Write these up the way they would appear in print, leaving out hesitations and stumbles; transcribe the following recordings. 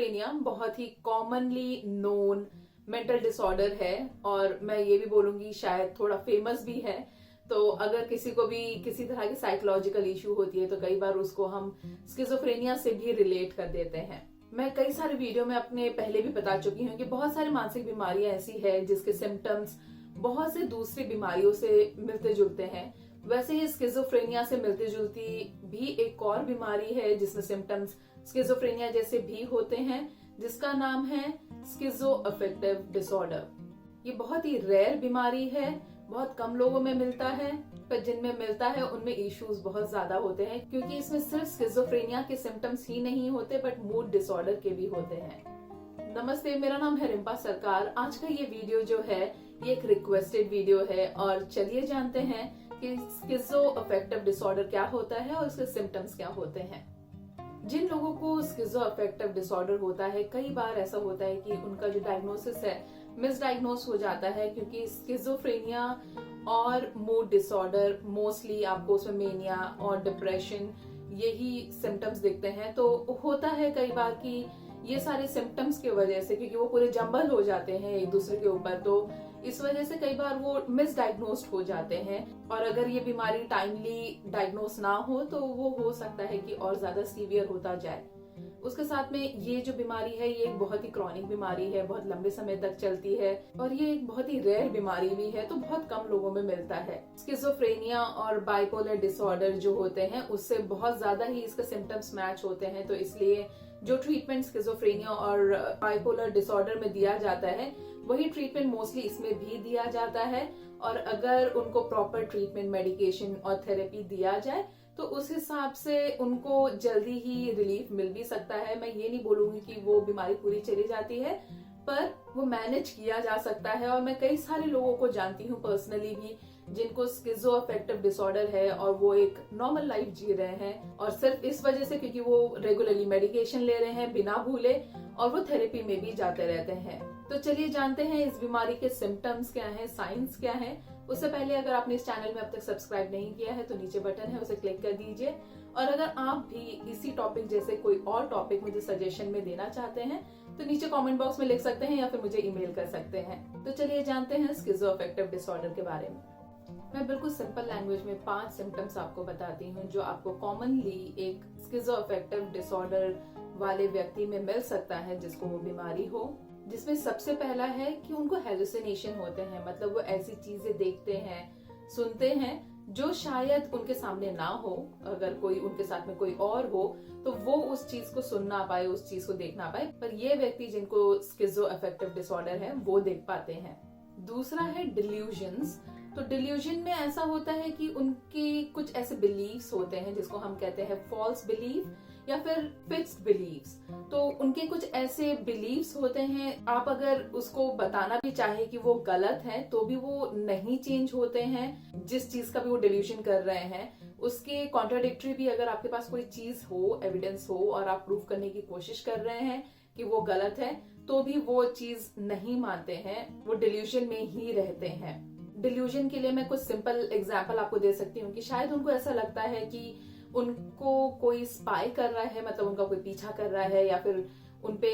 Schizophrenia बहुत ही commonly known mental disorder है और मैं ये भी बोलूंगी शायद थोड़ा फेमस भी है। तो अगर किसी को भी किसी तरह की साइकोलॉजिकल इश्यू होती है तो कई बार उसको हम स्किज़ोफ्रेनिया से भी रिलेट कर देते हैं। मैं कई सारे वीडियो में अपने पहले भी बता चुकी हूँ कि बहुत सारी मानसिक बीमारियां ऐसी है जिसके सिम्टम्स बहुत से दूसरी बीमारियों से मिलते जुलते हैं। वैसे ही स्किज़ोफ्रेनिया से मिलती जुलती भी एक और बीमारी है जिसमें सिम्टम्स स्किज़ोफ्रेनिया जैसे भी होते हैं, जिसका नाम है स्किज़ोअफेक्टिव डिसऑर्डर। ये बहुत ही रेयर बीमारी है, बहुत कम लोगों में मिलता है, पर जिनमें मिलता है उनमें इश्यूज बहुत ज्यादा होते हैं क्योंकि इसमें सिर्फ स्किज़ोफ्रेनिया के सिम्टम्स ही नहीं होते बट मूड डिसऑर्डर के भी होते हैं। नमस्ते, मेरा नाम है रिम्पा सरकार। आज का ये वीडियो जो है ये एक रिक्वेस्टेड वीडियो है और चलिए जानते हैं कि स्किज़ोअफेक्टिव डिसऑर्डर क्या होता है और उसके सिम्टम्स क्या होते हैं। जिन लोगों को स्किज़ोअफेक्टिव डिसऑर्डर होता है, कई बार ऐसा होता है कि उनका जो डायग्नोसिस है मिसडायग्नोस हो जाता है क्योंकि स्किज़ोफ्रेनिया और मूड डिसऑर्डर मोस्टली आपको उसमें मेनिया और डिप्रेशन यही सिम्टम्स दिखते हैं। तो होता है कई बार कि ये सारे सिम्टम्स की वजह से, क्योंकि वो पूरे जंबल हो जाते हैं एक दूसरे के ऊपर, तो इस वजह से कई बार वो मिसडायग्नोस्ड हो जाते हैं और अगर ये बीमारी टाइमली डायग्नोस ना हो तो वो हो सकता है कि और ज्यादा सीवियर होता जाए। उसके साथ में ये जो बीमारी है ये एक बहुत ही क्रॉनिक बीमारी है, बहुत लंबे समय तक चलती है और ये एक बहुत ही रेयर बीमारी भी है, तो बहुत कम लोगों में मिलता है। स्किज़ोफ्रेनिया और बाइपोलर डिसऑर्डर जो होते हैं उससे बहुत ज्यादा ही इसके सिम्टम्स मैच होते हैं, तो इसलिए जो ट्रीटमेंट स्किज़ोफ्रेनिया और बाइपोलर डिसऑर्डर में दिया जाता है वही ट्रीटमेंट मोस्टली इसमें भी दिया जाता है। और अगर उनको प्रॉपर ट्रीटमेंट, मेडिकेशन और थेरेपी दिया जाए तो उस हिसाब से उनको जल्दी ही रिलीफ मिल भी सकता है। मैं ये नहीं बोलूंगी कि वो बीमारी पूरी चली जाती है, पर वो मैनेज किया जा सकता है। और मैं कई सारे लोगों को जानती हूँ पर्सनली भी जिनको स्किज़ोअफेक्टिव डिसऑर्डर है और वो एक नॉर्मल लाइफ जी रहे हैं और सिर्फ इस वजह से क्योंकि वो रेगुलरली मेडिकेशन ले रहे हैं बिना भूले और वो थेरेपी में भी जाते रहते हैं। तो चलिए जानते हैं इस बीमारी के सिम्टम्स क्या हैं, साइंस क्या हैं। उससे पहले अगर आपने इस चैनल में अब तक सब्सक्राइब नहीं किया है तो नीचे बटन है, उसे क्लिक कर दीजिए। और अगर आप भी इसी टॉपिक जैसे कोई और टॉपिक मुझे सजेशन में देना चाहते हैं तो नीचे कमेंट बॉक्स में लिख सकते हैं या फिर मुझे ईमेल कर सकते हैं। तो चलिए जानते हैं स्किज़ोअफेक्टिव डिसऑर्डर के बारे में। मैं बिल्कुल सिंपल लैंग्वेज में 5 सिम्टम्स आपको बताती हूँ जो आपको कॉमनली एक स्किज़ोअफेक्टिव डिसऑर्डर वाले व्यक्ति में मिल सकता है जिसको वो बीमारी हो। जिसमें सबसे पहला है कि उनको हेलुसिनेशन होते हैं, मतलब वो ऐसी चीजें देखते हैं, सुनते हैं जो शायद उनके सामने ना हो। अगर कोई उनके साथ में कोई और हो तो वो उस चीज को सुन ना पाए, उस चीज को देख ना पाए, पर ये व्यक्ति जिनको स्किज़ोअफेक्टिव डिसऑर्डर है वो देख पाते हैं। दूसरा है डिल्यूजन्स। तो डिल्यूजन में ऐसा होता है कि उनके कुछ ऐसे बिलीव्स होते हैं जिसको हम कहते हैं फॉल्स बिलीव या फिर फिक्स्ड बिलीव्स। तो उनके कुछ ऐसे बिलीव्स होते हैं, आप अगर उसको बताना भी चाहे कि वो गलत है तो भी वो नहीं चेंज होते हैं। जिस चीज का भी वो डिल्यूजन कर रहे हैं उसके कॉन्ट्राडिक्टरी भी अगर आपके पास कोई चीज हो, एविडेंस हो और आप प्रूव करने की कोशिश कर रहे हैं कि वो गलत है तो भी वो चीज नहीं मानते हैं, वो डिल्यूजन में ही रहते हैं। डिल्यूजन के लिए मैं कुछ सिंपल एग्जाम्पल आपको दे सकती हूँ कि शायद उनको ऐसा लगता है कि उनको कोई स्पाई कर रहा है, मतलब उनका कोई पीछा कर रहा है या फिर उनपे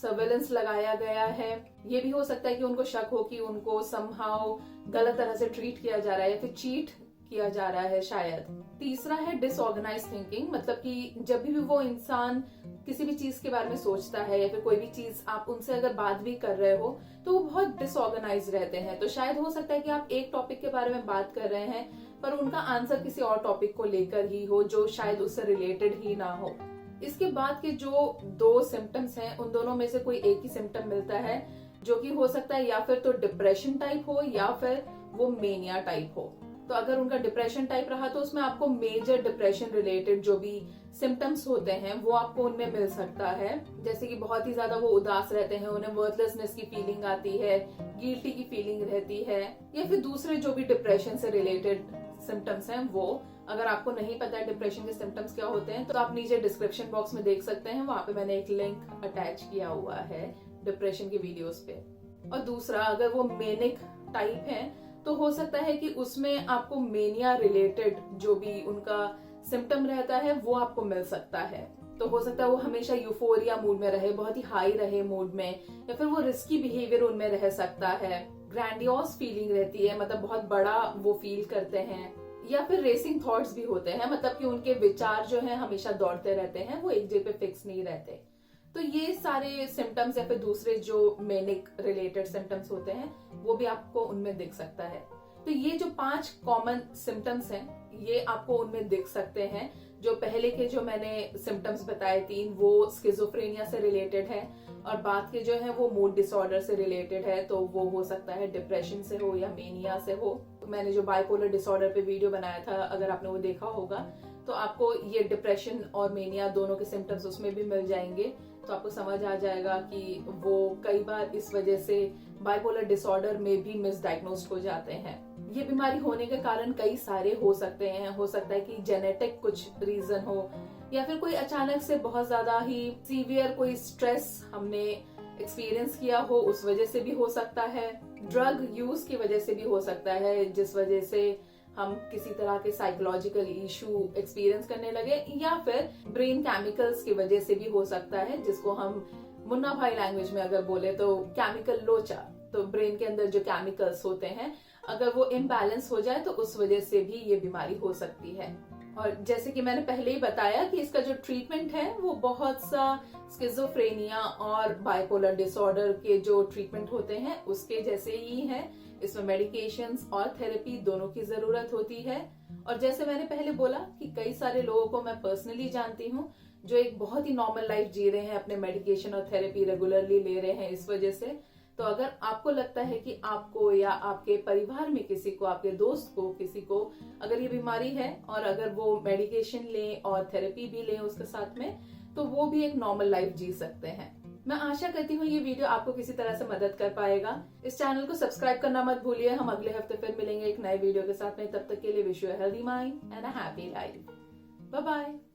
सर्वेलेंस लगाया गया है। ये भी हो सकता है कि उनको शक हो कि उनको समहाउ गलत तरह से ट्रीट किया जा रहा है या फिर चीट किया जा रहा है शायद। तीसरा है डिसऑर्गेनाइज थिंकिंग, मतलब कि जब भी वो इंसान किसी भी चीज के बारे में सोचता है या फिर कोई भी चीज आप उनसे अगर बात भी कर रहे हो तो वो बहुत डिसऑर्गेनाइज रहते हैं। तो शायद हो सकता है कि आप एक टॉपिक के बारे में बात कर रहे हैं पर उनका आंसर किसी और टॉपिक को लेकर ही हो जो शायद उससे रिलेटेड ही ना हो। इसके बाद के जो 2 सिम्टम्स हैं उन दोनों में से कोई एक ही सिम्टम मिलता है जो कि हो सकता है या फिर तो डिप्रेशन टाइप हो या फिर वो मेनिया टाइप हो। तो अगर उनका डिप्रेशन टाइप रहा तो उसमें आपको मेजर डिप्रेशन रिलेटेड जो भी सिम्टम्स होते हैं वो आपको उनमें मिल सकता है, जैसे कि बहुत ही ज्यादा वो उदास रहते हैं, उन्हें वर्थलेसनेस की फीलिंग आती है, गिल्टी की फीलिंग रहती है, या फिर दूसरे जो भी डिप्रेशन से रिलेटेड सिम्टम्स हैं वो। अगर आपको नहीं पता है डिप्रेशन के सिम्टम्स क्या होते हैं तो आप नीचे डिस्क्रिप्शन बॉक्स में देख सकते हैं, वहां पे मैंने एक लिंक अटैच किया हुआ है डिप्रेशन के वीडियोस पे। और दूसरा, अगर वो मेनिक टाइप है तो हो सकता है कि उसमें आपको मेनिया रिलेटेड जो भी उनका सिम्टम रहता है वो आपको मिल सकता है। तो हो सकता है वो हमेशा यूफोरिया मूड में रहे, बहुत ही हाई रहे मूड में, या फिर वो रिस्की बिहेवियर उनमें रह सकता है, ग्रैंडियोस फीलिंग रहती है, मतलब बहुत बड़ा वो फील करते हैं, या फिर रेसिंग थॉट्स भी होते हैं, मतलब कि उनके विचार जो है हमेशा दौड़ते रहते हैं, वो एक जगह पे फिक्स नहीं रहते। तो ये सारे सिम्टम्स या फिर दूसरे जो मेनिक रिलेटेड सिम्टम्स होते हैं वो भी आपको उनमें दिख सकता है। तो ये जो 5 कॉमन सिम्टम्स हैं ये आपको उनमें दिख सकते हैं। जो पहले के जो मैंने सिम्टम्स बताए 3 वो स्किज़ोफ्रेनिया से रिलेटेड है, और बात के जो है वो मूड डिसऑर्डर से रिलेटेड है, तो वो हो सकता है डिप्रेशन से हो या मेनिया से हो। तो मैंने जो बाइपोलर डिसऑर्डर पे वीडियो बनाया था, अगर आपने वो देखा होगा तो आपको ये डिप्रेशन और मेनिया दोनों के सिम्टम्स उसमें भी मिल जाएंगे। तो आपको समझ आ जाएगा कि वो कई बार इस वजह से बाइपोलर डिसऑर्डर में भी मिसडायग्नोस्ड हो जाते हैं। ये बीमारी होने के कारण कई सारे हो सकते हैं। हो सकता है कि जेनेटिक कुछ रीजन हो, या फिर कोई अचानक से बहुत ज्यादा ही सीवियर कोई स्ट्रेस हमने एक्सपीरियंस किया हो, उस वजह से भी हो सकता है। ड्रग यूज की वजह से भी हो सकता है, जिस वजह से हम किसी तरह के साइकोलॉजिकल इशू एक्सपीरियंस करने लगे, या फिर ब्रेन केमिकल्स की वजह से भी हो सकता है, जिसको हम मुन्ना भाई लैंग्वेज में अगर बोले तो केमिकल लोचा। तो ब्रेन के अंदर जो केमिकल्स होते हैं अगर वो इम्बैलेंस हो जाए तो उस वजह से भी ये बीमारी हो सकती है। और जैसे कि मैंने पहले ही बताया कि इसका जो ट्रीटमेंट है वो बहुत सा स्किज़ोफ्रेनिया और बाइपोलर डिसऑर्डर के जो ट्रीटमेंट होते हैं उसके जैसे ही है। इसमें मेडिकेशंस और थेरेपी दोनों की जरूरत होती है। और जैसे मैंने पहले बोला कि कई सारे लोगों को मैं पर्सनली जानती हूँ जो एक बहुत ही नॉर्मल लाइफ जी रहे हैं, अपने मेडिकेशन और थेरेपी रेगुलरली ले रहे हैं इस वजह से। तो अगर आपको लगता है कि आपको या आपके परिवार में किसी को, आपके दोस्त को, किसी को अगर ये बीमारी है और अगर वो मेडिकेशन लें और थेरेपी भी लें उसके साथ में, तो वो भी एक नॉर्मल लाइफ जी सकते हैं। मैं आशा करती हूँ ये वीडियो आपको किसी तरह से मदद कर पाएगा। इस चैनल को सब्सक्राइब करना मत भूलिए। हम अगले हफ्ते फिर मिलेंगे एक नए वीडियो के साथ में। तब तक के लिए wish you a healthy mind and a happy life. Bye bye.